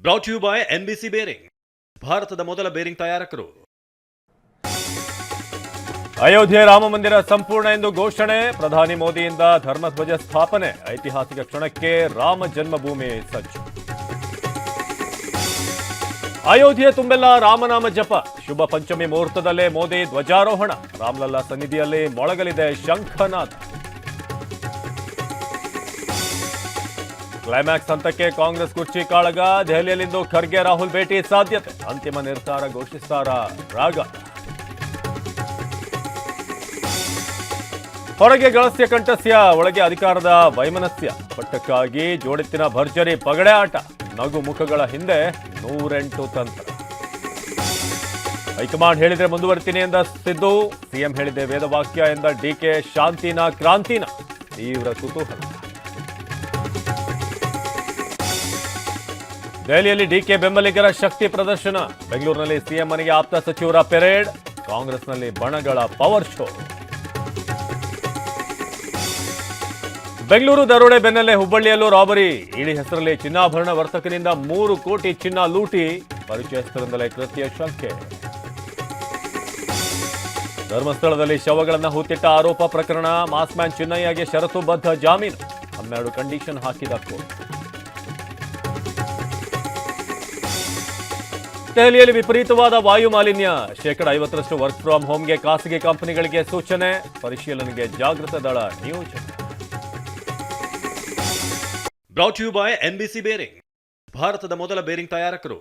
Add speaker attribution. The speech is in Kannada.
Speaker 1: Brought you by NBC bearing, ಭಾರತದ ಮೊದಲ ಬೇರಿಂಗ್ ತಯಾರಕರು.
Speaker 2: ಅಯೋಧ್ಯೆ ರಾಮ ಮಂದಿರ ಸಂಪೂರ್ಣ ಎಂದು ಘೋಷಣೆ, ಪ್ರಧಾನಿ ಮೋದಿಯಿಂದ ಧರ್ಮಧ್ವಜ ಸ್ಥಾಪನೆ, ಐತಿಹಾಸಿಕ ಕ್ಷಣಕ್ಕೆ ರಾಮ ಜನ್ಮಭೂಮಿ ಸಜ್ಜು. ಅಯೋಧ್ಯೆ ತುಂಬೆಲ್ಲ ರಾಮನಾಮ ಜಪ, ಶುಭ ಪಂಚಮಿ ಮುಹೂರ್ತದಲ್ಲೇ ಮೋದಿ ಧ್ವಜಾರೋಹಣ, ರಾಮಲಲ್ಲಾ ಸನ್ನಿಧಿಯಲ್ಲಿ ಮೊಳಗಲಿದೆ ಶಂಖನಾದ. ಕ್ಲೈಮ್ಯಾಕ್ಸ್ ಹಂತಕ್ಕೆ ಕಾಂಗ್ರೆಸ್ ಕುರ್ಚಿ ಕಾಳಗ, ದೆಹಲಿಯಲ್ಲಿಂದು ಖರ್ಗೆ ರಾಹುಲ್ ಭೇಟಿ ಸಾಧ್ಯತೆ, ಅಂತಿಮ ನಿರ್ಧಾರ ಘೋಷಿಸ್ತಾರ ರಾಗ. ಹೊರಗೆ ಗಳಸ್ಯ ಕಂಠಸ್ಯ, ಒಳಗೆ ಅಧಿಕಾರದ ವೈಮನಸ್ಯ, ಪಟ್ಟಕ್ಕಾಗಿ ಜೋಡೆತ್ತಿನ ಭರ್ಜರಿ ಪಗಡೆ ಆಟ, ನಗು ಮುಖಗಳ ಹಿಂದೆ 108 ತಂತ್ರ. ಹೈಕಮಾಂಡ್ ಹೇಳಿದ್ರೆ ಮುಂದುವರ್ತೀನಿ ಎಂದ ಸಿದ್ದು, ಸಿಎಂ ಹೇಳಿದೆ ವೇದವಾಕ್ಯ ಎಂದ ಡಿಕೆ, ಶಾಂತಿನ ಕ್ರಾಂತಿನ, ತೀವ್ರ ಕುತೂಹಲ. ದೆಹಲಿಯಲ್ಲಿ ಡಿಕೆ ಬೆಂಬಲಿಗರ ಶಕ್ತಿ ಪ್ರದರ್ಶನ, ಬೆಂಗಳೂರಿನಲ್ಲಿ ಸಿಎಂ ಮನೆಗೆ ಆಪ್ತ ಸಚಿವರ ಪೆರೇಡ್, ಕಾಂಗ್ರೆಸ್ನಲ್ಲಿ ಬಣಗಳ ಪವರ್ ಶೋ. ಬೆಂಗಳೂರು ದರೋಡೆ ಬೆನ್ನಲ್ಲೇ ಹುಬ್ಬಳ್ಳಿಯಲ್ಲೂ ರಾಬರಿ, ಇಡಿ ಹೆಸರಲ್ಲಿ ಚಿನ್ನಾಭರಣ ವರ್ತಕನಿಂದ 3 ಕೋಟಿ ಚಿನ್ನ ಲೂಟಿ, ಪರಿಚಯಸ್ಥರಿಂದಲೇ ಕೃತ್ಯ ಶಂಕೆ. ಧರ್ಮಸ್ಥಳದಲ್ಲಿ ಶವಗಳನ್ನು ಹೂತಿಟ್ಟ ಆರೋಪ ಪ್ರಕರಣ, ಮಾಸ್ಮ್ಯಾನ್ ಚಿನ್ನಯ್ಯಗೆ ಷರತ್ತುಬದ್ಧ ಜಾಮೀನು, 12 ಕಂಡೀಷನ್ ಹಾಕಿದ ಕೋರ್ಟ್. ದೆಹಲಿಯಲ್ಲಿ ವಿಪರೀತವಾದ ವಾಯು ಮಾಲಿನ್ಯ, 50% ವರ್ಕ್ ಫ್ರಮ್ ಹೋಮ್ಗೆ ಖಾಸಗಿ ಕಂಪನಿಗಳಿಗೆ ಸೂಚನೆ, ಪರಿಶೀಲನೆಗೆ ಜಾಗೃತ ದಳ ನಿಯೋಜನೆ.
Speaker 1: Brought you by NBC bearing, ಭಾರತದ ಮೊದಲ ಬೇರಿಂಗ್ ತಯಾರಕರು.